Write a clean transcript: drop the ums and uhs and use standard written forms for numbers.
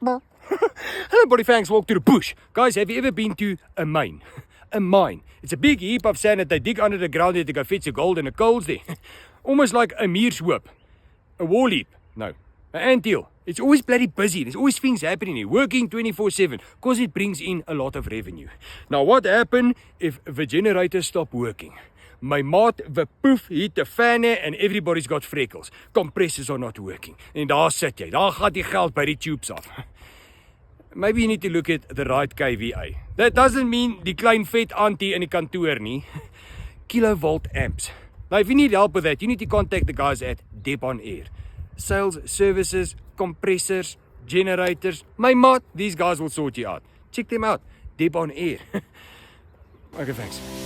Hello, Body Fangs, walk to the bush. Guys, have you ever been to a mine? A mine. It's a big heap of sand that they dig under the ground there to go fetch the gold and the coals there. Almost like a meershoop. A wall heap. No. An anthill. It's always bloody busy. There's always things happening here. Working 24/7. Because it brings in a lot of revenue. Now, what happens if the generators stop working? My maat, the poof, hit the fan and everybody's got freckles. Compressors are not working. En daar sit jy. Daar gaan die geld by die tubes af. Maybe you need to look at the right KVA. That doesn't mean die klein vet auntie in die kantoor nie. Kilovolt amps. Now, if you need help with that, you need to contact the guys at Debon Air. Sales, services, compressors, generators. My maat, these guys will sort you out. Check them out. Debon Air. Okay, thanks.